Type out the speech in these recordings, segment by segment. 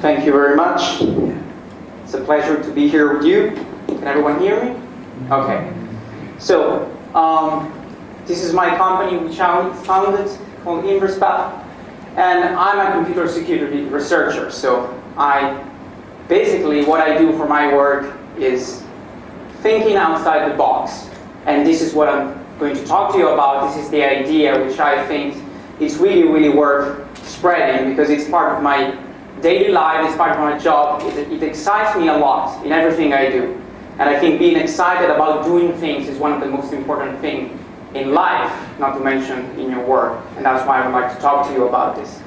Thank you very much. It's a pleasure to be here with you. Can everyone hear me? Okay. So, this is my company which I founded called Inverspath, and I'm a computer security researcher. So, basically what I do for my work is thinking outside the box. And this is what I'm going to talk to you about. This is the idea which I think is really, really worth spreading because it's part of my daily life, it's part of my job. It excites me a lot in everything I do. And I think being excited about doing things is one of the most important things in life, not to mention in your work. And that's why I would like to talk to you about this.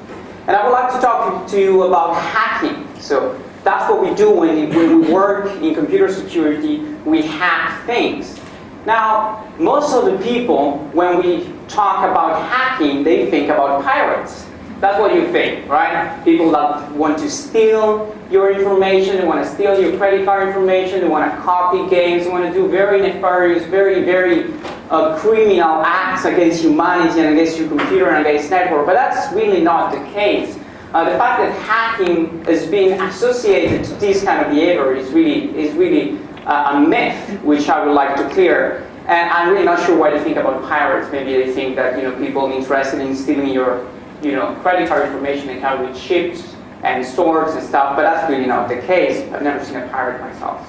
And I would like to talk to you about hacking. So that's what we do when we work in computer security. We hack things. Now, most of the people, when we talk about hacking, they think about pirates. That's what you think, right? People that want to steal your information, they want to steal your credit card information, they want to copy games, they want to do very nefarious, very criminal acts against humanity and against your computer and against network. But that's really not the case. The fact that hacking is being associated to this kind of behavior is really a myth, which I would like to clear. And I'm really not sure why they think about pirates. Maybe they think that people interested in stealing your credit card information and how with chips and swords and stuff, but that's really not the case. I've never seen a pirate myself.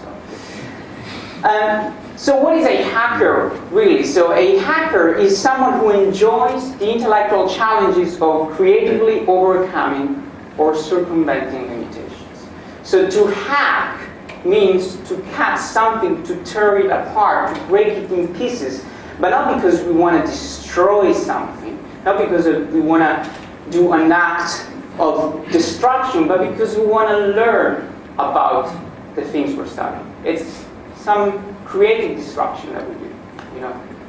So what is a hacker, really? So a hacker is someone who enjoys the intellectual challenges of creatively overcoming or circumventing limitations. So to hack means to cut something, to tear it apart, to break it in pieces, but not because we want to destroy something, not because we want to do an act of destruction, but because we want to learn about the things we're studying. It's some creative destruction that we do.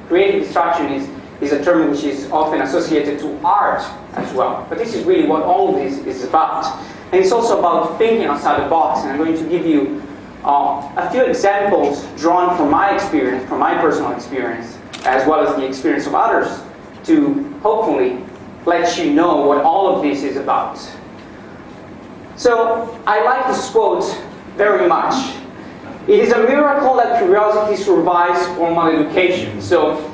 Creative destruction is a term which is often associated to art as well. But this is really what all of this is about. And it's also about thinking outside the box. And I'm going to give you a few examples drawn from my experience, from my personal experience, as well as the experience of others, to hopefully let you know what all of this is about. So I like this quote very much. It is a miracle that curiosity survives formal education. So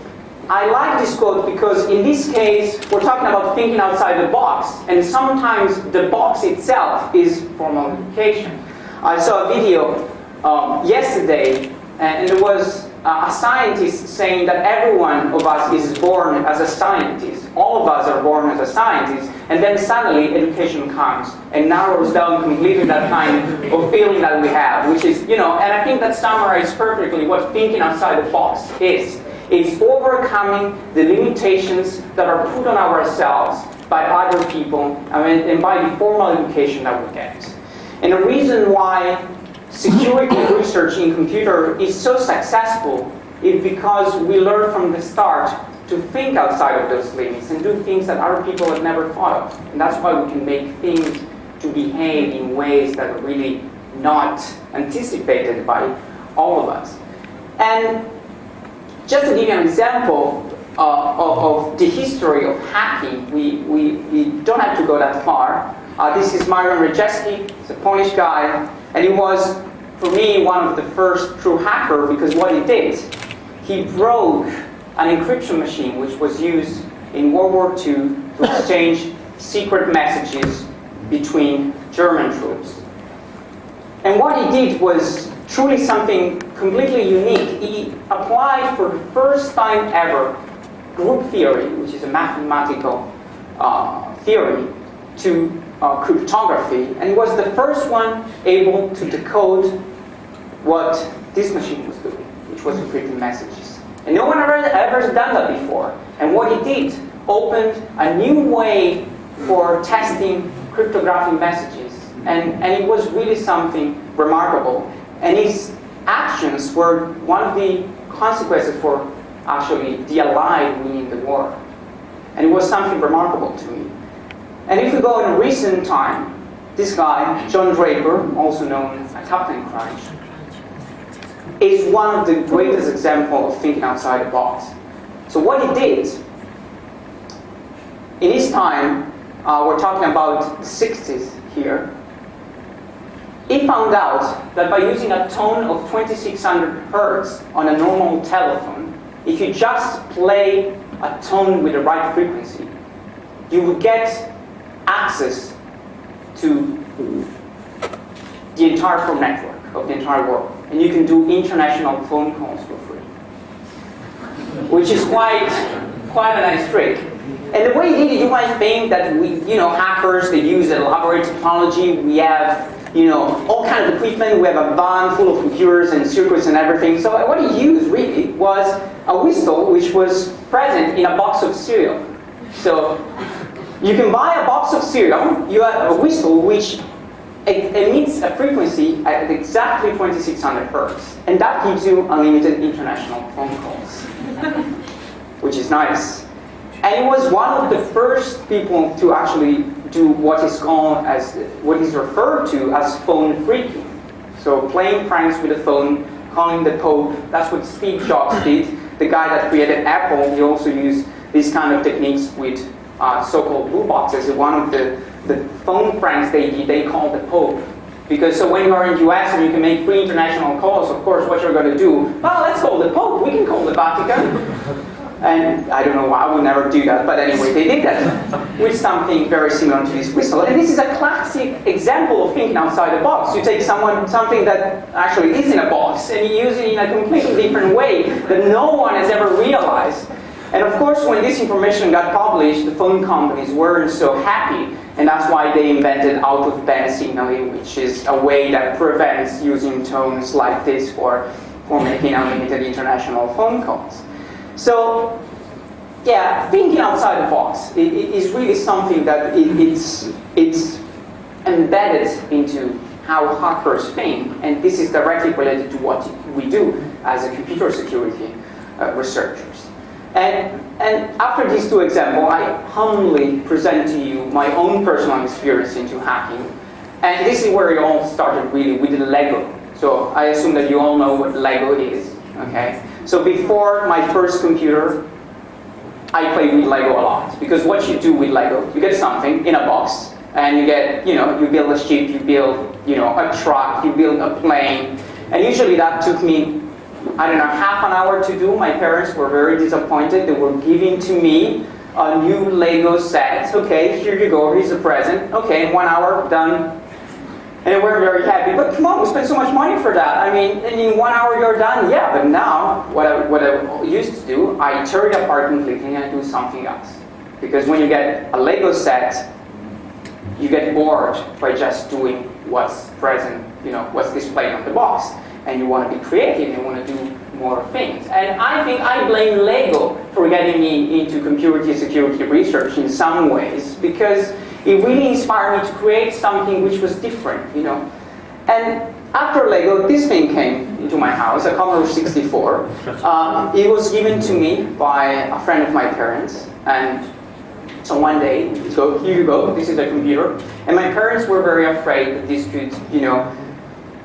I like this quote because in this case we're talking about thinking outside the box, and sometimes the box itself is formal education. I saw a video yesterday, and there was a scientist saying that every one of us is born as a scientist. All of us are born as a scientist, and then suddenly education comes and narrows down completely that kind of feeling that we have, which is, and I think that summarizes perfectly what thinking outside the box is. It's overcoming the limitations that are put on ourselves by other people and by the formal education that we get. And the reason why security research in computer is so successful is because we learn from the start to think outside of those limits and do things that other people have never thought of. And that's why we can make things to behave in ways that are really not anticipated by all of us. And just to give you an example of the history of hacking, we don't have to go that far. This is Marian Rejewski. He's a Polish guy. And he was, for me, one of the first true hacker because what he did, he broke an encryption machine which was used in World War II to exchange secret messages between German troops. And what he did was truly something completely unique. He applied for the first time ever group theory, which is a mathematical theory, to cryptography, and he was the first one able to decode what this machine was doing, which was encrypting messages. And no one ever done that before. And what he did opened a new way for testing cryptographic messages. And it was really something remarkable. And his actions were one of the consequences for actually the Allied winning the war. And it was something remarkable to me. And if we go in recent time, this guy, John Draper, also known as Captain Crunch, is one of the greatest examples of thinking outside the box. So what he did, in his time, we're talking about the 60s here, he found out that by using a tone of 2600 hertz on a normal telephone, if you just play a tone with the right frequency, you would get access to the entire phone network of the entire world. And you can do international phone calls for free, which is quite a nice trick. And the way he did it, you might think that hackers, they use elaborate technology. We have, all kinds of equipment. We have a van full of computers and circuits and everything. So what he used really was a whistle which was present in a box of cereal. So you can buy a box of cereal, you have a whistle which emits a frequency at exactly 2600 hertz. And that gives you unlimited international phone calls, which is nice. And he was one of the first people to actually do what is referred to as phone phreaking. So playing pranks with the phone, calling the Pope. That's what Steve Jobs did. The guy that created Apple, he also used these kind of techniques with so-called blue boxes. One of the phone pranks they did, they called the Pope. Because so when you are in the US and you can make free international calls, of course, what you're going to do, well, let's call the Pope. We can call the Vatican. And I don't know why, I would never do that, but anyway, they did that with something very similar to this whistle. And this is a classic example of thinking outside the box. You take something that actually is in a box and you use it in a completely different way that no one has ever realized. And of course, when this information got published, the phone companies weren't so happy, and that's why they invented out-of-band signaling, which is a way that prevents using tones like this for making unlimited international phone calls. So, yeah, thinking outside the box is really something that it's embedded into how hackers think, and this is directly related to what we do as a computer security researchers. And after these two examples, I humbly present to you my own personal experience into hacking. And this is where it all started really with the Lego. So I assume that you all know what Lego is, okay? So before my first computer, I played with Lego a lot. Because what you do with Lego, you get something in a box, and you get, you build a ship, you build, a truck, you build a plane. And usually that took me, I don't know, half an hour to do. My parents were very disappointed. They were giving to me a new Lego set. Okay, here you go, here's a present. Okay, in 1 hour, done. And they weren't very happy. But come on, we spent so much money for that. I mean, and in 1 hour you're done. Yeah, but now, what I used to do, I tear it apart completely and I do something else. Because when you get a Lego set, you get bored by just doing what's present, what's displayed on the box. And you want to be creative, you want to do more things. And I think I blame Lego for getting me into computer security research in some ways, because it really inspired me to create something which was different, And after Lego, this thing came into my house, a Commodore 64. It was given to me by a friend of my parents, and so one day, so here you go, this is a computer. And my parents were very afraid that this could,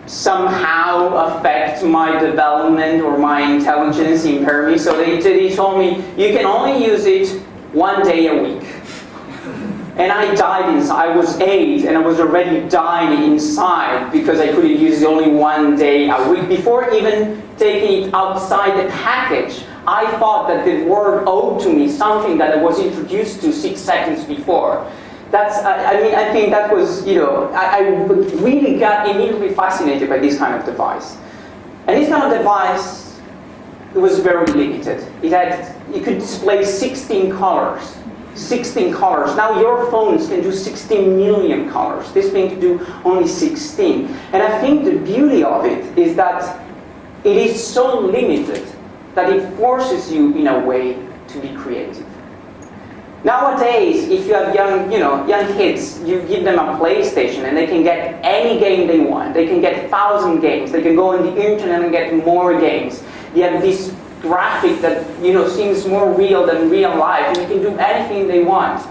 somehow affect my development or my intelligence, impair me. So they told me, you can only use it 1 day a week. And I died inside. I was 8 and I was already dying inside because I couldn't use it only 1 day a week. Before even taking it outside the package, I thought that the word owed to me something that I was introduced to 6 seconds before. I think that was, I really got immediately fascinated by this kind of device. And this kind of device, it was very limited. It could display 16 colors. 16 colors. Now your phones can do 16 million colors. This thing can do only 16. And I think the beauty of it is that it is so limited that it forces you in a way to be creative. Nowadays, if you have young kids, you give them a PlayStation and they can get any game they want. They can get 1,000 games. They can go on the internet and get more games. You have this graphic that seems more real than real life, and you can do anything they want.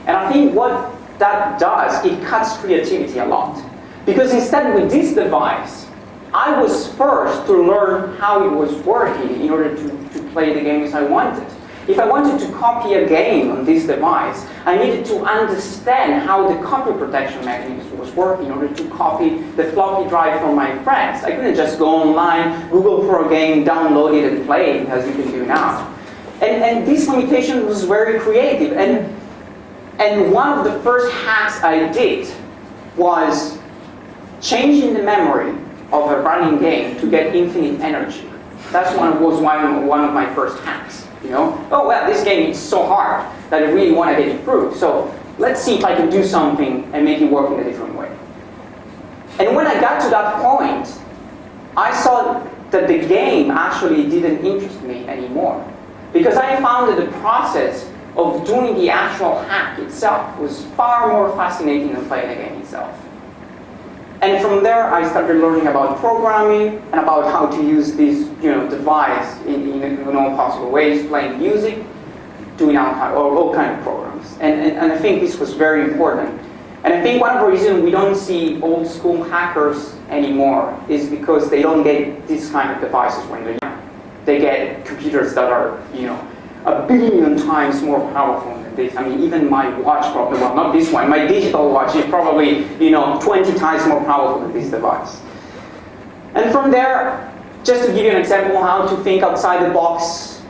And I think what that does, it cuts creativity a lot. Because instead with this device, I was first to learn how it was working in order to play the games I wanted. If I wanted to copy a game on this device, I needed to understand how the copy protection mechanism was working in order to copy the floppy drive from my friends. I couldn't just go online, Google for a game, download it, and play it, as you can do now. And this limitation was very creative. And one of the first hacks I did was changing the memory of a running game to get infinite energy. That's one of my first hacks. You know, oh well, this game is so hard that I really want to get it through. So let's see if I can do something and make it work in a different way. And when I got to that point, I saw that the game actually didn't interest me anymore, because I found that the process of doing the actual hack itself was far more fascinating than playing the game itself. And from there, I started learning about programming and about how to use this, device in all possible ways, playing music, doing all kinds of programs. And I think this was very important. And I think one of the reasons we don't see old school hackers anymore is because they don't get these kind of devices when they're young. They get computers that are, a billion times more powerful than this. I mean, even my watch probably, well, not this one, my digital watch is probably, 20 times more powerful than this device. And from there, just to give you an example how to think outside the box,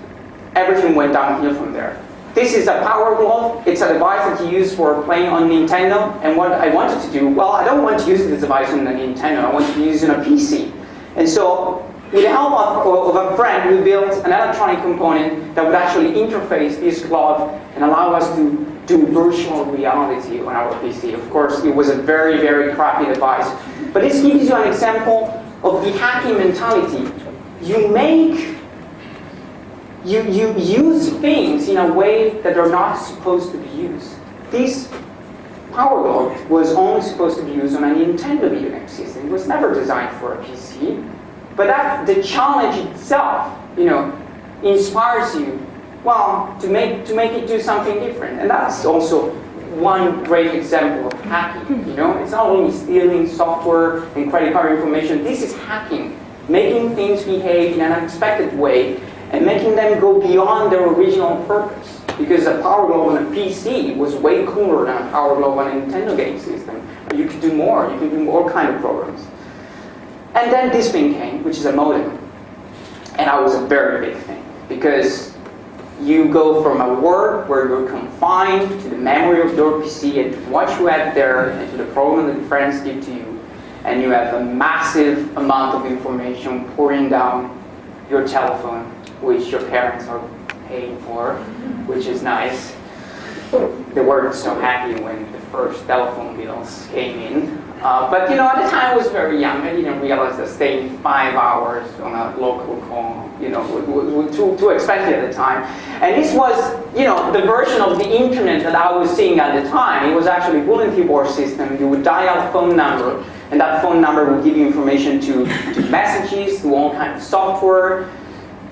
everything went downhill from there. This is a power glove. It's a device that you use for playing on Nintendo. And what I wanted to do, well, I don't want to use this device on the Nintendo. I want to use it on a PC. And so, with the help of a friend, we built an electronic component that would actually interface this glove and allow us to do virtual reality on our PC. Of course, it was a very, very crappy device. But this gives you an example of the hacking mentality. You use things in a way that they're not supposed to be used. This power glove was only supposed to be used on a Nintendo video game system. It was never designed for a PC. But the challenge itself, inspires you, well, to make it do something different. And that's also one great example of hacking. It's not only stealing software and credit card information. This is hacking, making things behave in an unexpected way and making them go beyond their original purpose. Because a power glove on a PC was way cooler than a power glove on a Nintendo game system. You could do more. You could do all kinds of programs. And then this thing came, which is a modem. And that was a very big thing, because you go from a world where you're confined to the memory of your PC and to what you have there and to the program that friends give to you, and you have a massive amount of information pouring down your telephone, which your parents are paying for, which is nice. They weren't so happy when the first telephone bills came in. But at the time I was very young. I didn't realize that staying 5 hours on a local call, was too expensive at the time. And this was, the version of the internet that I was seeing at the time. It was actually a bulletin board system. You would dial a phone number, and that phone number would give you information to messages, to all kinds of software.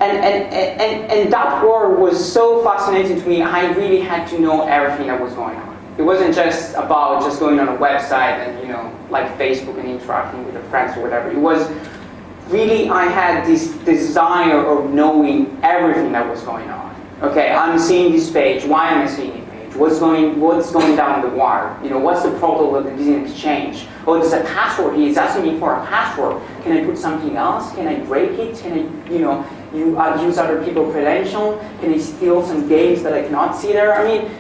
And that world was so fascinating to me. I really had to know everything that was going on. It wasn't just about just going on a website and, like Facebook and interacting with your friends or whatever. It was really, I had this desire of knowing everything that was going on. Okay, I'm seeing this page. Why am I seeing this page? What's going down the wire? What's the protocol of the exchange? Oh, there's a password. He's asking me for a password. Can I put something else? Can I break it? Can I, use other people's credentials? Can I steal some games that I cannot see there? I mean,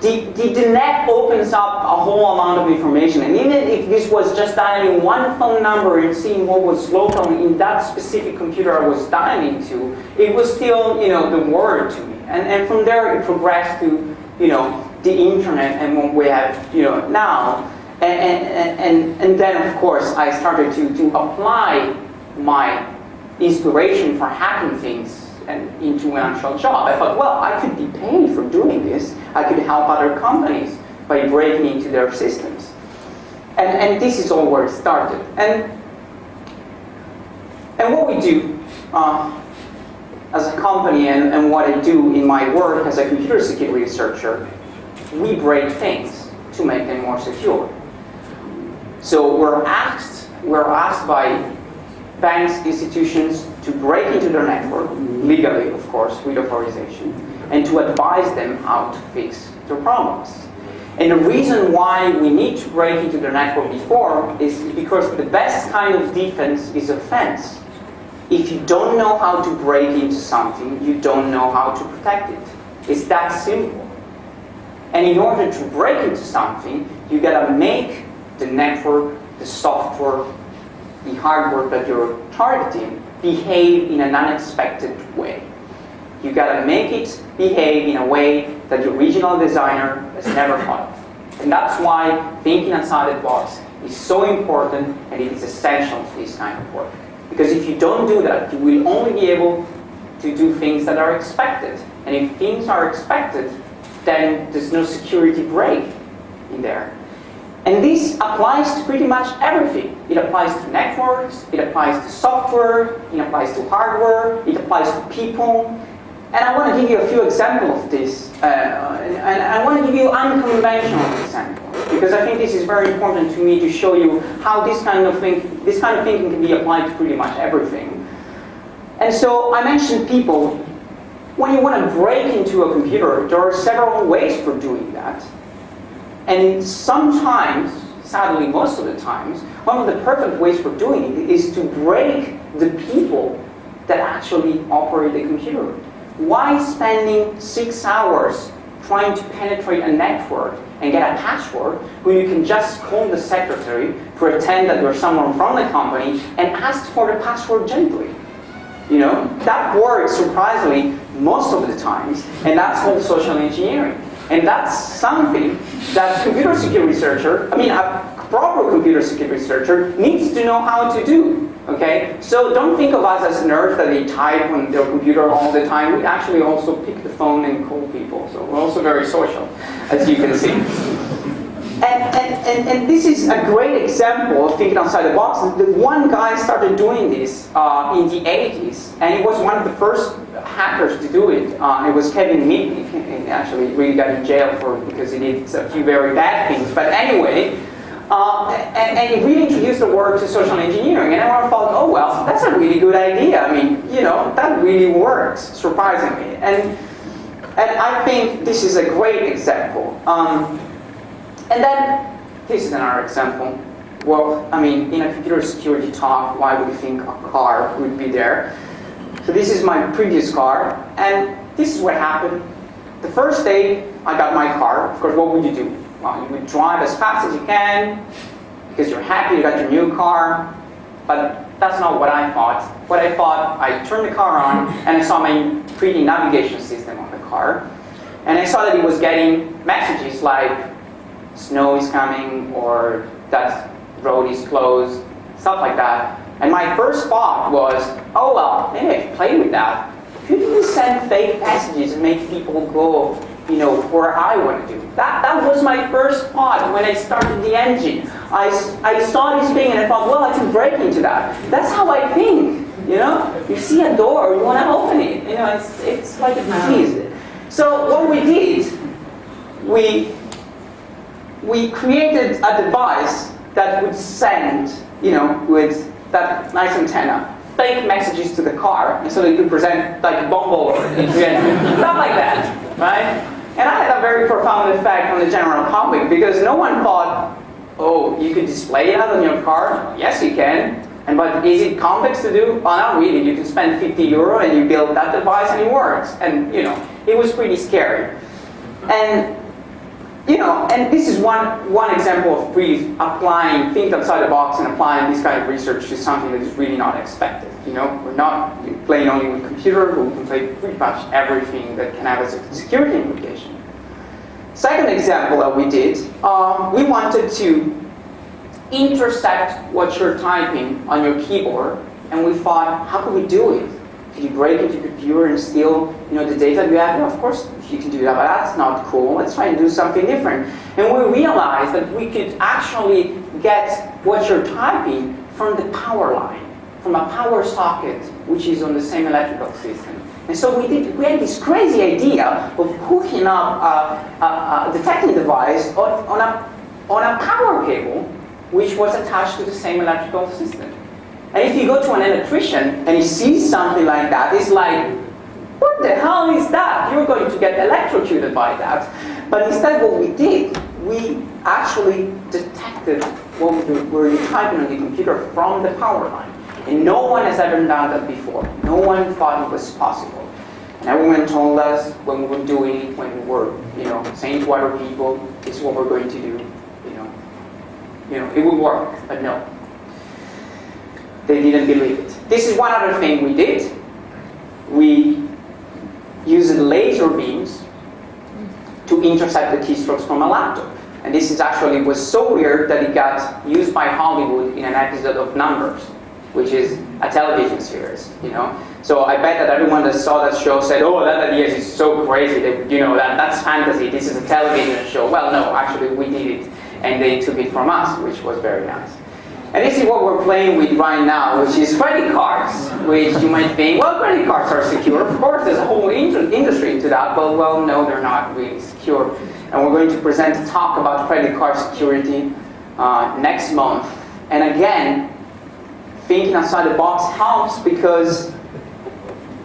the net opens up a whole amount of information. And even if this was just dialing one phone number and seeing what was local in that specific computer I was dialing to, it was still, the word to me. And from there it progressed to, the internet and what we have, now. And then, of course, I started to apply my inspiration for hacking things and into an actual job. I thought, well, I could be paid for doing this. I could help other companies by breaking into their systems. And this is all where it started. And what we do as a company and what I do in my work as a computer security researcher, we break things to make them more secure. So we're asked by banks, institutions to break into their network, legally, of course, with authorization, and to advise them how to fix their problems. And the reason why we need to break into their network before is because the best kind of defense is offense. If you don't know how to break into something, you don't know how to protect it. It's that simple. And in order to break into something, you gotta make the network, the software, the hardware that you're targeting behave in an unexpected way. You gotta make it behave in a way that the original designer has never thought of. And that's why thinking outside the box is so important, and it is essential for this kind of work. Because if you don't do that, you will only be able to do things that are expected. And if things are expected, then there's no security break in there. And this applies to pretty much everything. It applies to networks, it applies to software, it applies to hardware, it applies to people. And I want to give you a few examples of this. And I want to give you unconventional examples, because I think this is very important to me to show you how this kind of thinking can be applied to pretty much everything. And so I mentioned people. When you want to break into a computer, there are several ways for doing that. And sometimes, sadly most of the times, one of the perfect ways for doing it is to break the people that actually operate the computer. Why spending 6 hours trying to penetrate a network and get a password when you can just call the secretary, pretend that you're someone from the company, and ask for the password gently? You know, that works surprisingly most of the times, and that's called social engineering. And that's something that computer security researcher, a proper computer security researcher needs to know how to do. Okay? So don't think of us as nerds that they type on their computer all the time. We actually also pick the phone and call people. So we're also very social, as you can see. And this is a great example of thinking outside the box. The one guy started doing this in the 80s, and he was one of the first hackers to do it. It was Kevin Mitnick, and actually really got in jail because he did a few very bad things. But anyway, and he really introduced the word to social engineering, and everyone thought, oh well, that's a really good idea. I mean, you know, that really works, surprisingly. And I think this is a great example. And then, this is another example. Well, I mean, in a computer security talk, why would you think a car would be there? So this is my previous car, and this is what happened. The first day I got my car, of course, what would you do? Well, you would drive as fast as you can, because you're happy you got your new car, but that's not what I thought. What I thought, I turned the car on, and I saw my pretty navigation system on the car, and I saw that it was getting messages like, snow is coming, or that road is closed, stuff like that. And my first thought was, oh well, maybe I could play with that. Could you send fake messages and make people go, you know, where I want to do? That was my first thought when I started the engine. I saw this thing and I thought, well, I can break into that. That's how I think, you know? You see a door, you want to open it. You know, it's like a disease. So what we did, we created a device that would send, you know, with that nice antenna, fake messages to the car, and so that you could present like a bumble or stuff like that, right? And I had a very profound effect on the general public, because no one thought, oh, you could display that on your car? Yes, you can. But is it complex to do? Well, not really. You can spend €50 and you build that device and it works. And, you know, it was pretty scary. And you know, and this is one example of really applying, think outside the box and applying this kind of research to something that is really not expected. You know, we're not playing only with computers, but we can play pretty much everything that can have a security implication. Second example that we did, we wanted to intercept what you're typing on your keyboard, and we thought, how can we do it? Could you break into your computer and steal, you know, the data you have? Of course you can do that, but that's not cool. Let's try and do something different. And we realized that we could actually get what you're typing from the power line, from a power socket, which is on the same electrical system. And so we had this crazy idea of hooking up a detecting device on a power cable, which was attached to the same electrical system. And if you go to an electrician and he sees something like that, it's like, what the hell is that? You're going to get electrocuted by that. But instead what we did, we actually detected what we were typing on the computer from the power line. And no one has ever done that before. No one thought it was possible. And everyone told us when we were doing it, when we were, saying to other people, this is what we're going to do. It would work, but no. They didn't believe it. This is one other thing we did. We used laser beams to intercept the keystrokes from a laptop. And this was so weird that it got used by Hollywood in an episode of Numbers, which is a television series, So I bet that everyone that saw that show said, oh, that idea is so crazy, that's fantasy, this is a television show. Well, no, actually we did it, and they took it from us, which was very nice. And this is what we're playing with right now, which is credit cards, which you might think, well, credit cards are secure. Of course, there's a whole industry into that, but well, no, they're not really secure. And we're going to present a talk about credit card security next month. And again, thinking outside the box helps, because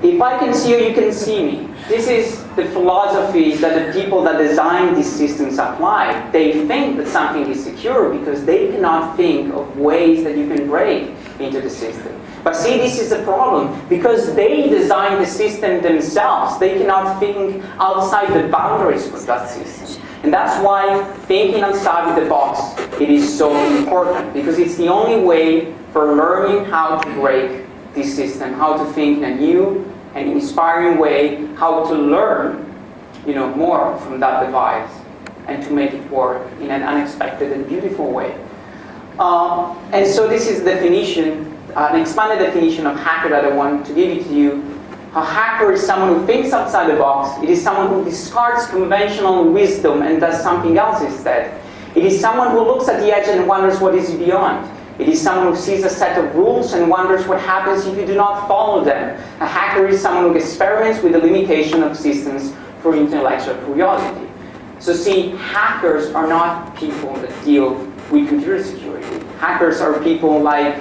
if I can see you, you can see me. This is the philosophy that the people that design these systems apply. They think that something is secure because they cannot think of ways that you can break into the system. But see, this is the problem. Because they design the system themselves, they cannot think outside the boundaries of that system. And that's why thinking outside the box, it is so important. Because it's the only way for learning how to break this system, how to think in a new and inspiring way, how to learn, more from that device, and to make it work in an unexpected and beautiful way. And so this is the definition, an expanded definition of hacker that I want to give it to you. A hacker is someone who thinks outside the box. It is someone who discards conventional wisdom and does something else instead. It is someone who looks at the edge and wonders what is beyond. It is someone who sees a set of rules and wonders what happens if you do not follow them. A hacker is someone who experiments with the limitation of systems for intellectual curiosity. So see, hackers are not people that deal with computer security. Hackers are people like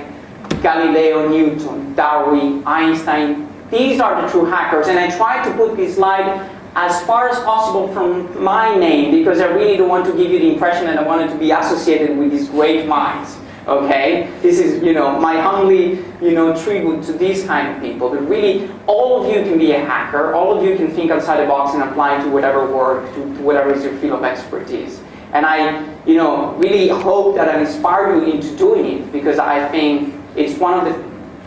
Galileo, Newton, Darwin, Einstein. These are the true hackers. And I tried to put this slide as far as possible from my name, because I really don't want to give you the impression that I wanted to be associated with these great minds. Okay, this is my humbly tribute to these kind of people. But really, all of you can be a hacker. All of you can think outside the box and apply to whatever work, to whatever is your field of expertise. And I really hope that I inspire you into doing it, because I think it's one of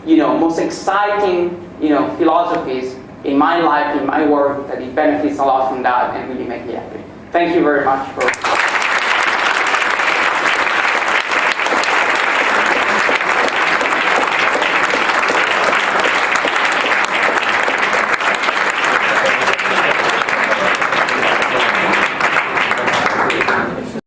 the most exciting philosophies in my life, in my work, that it benefits a lot from that and really make me happy. Thank you very much for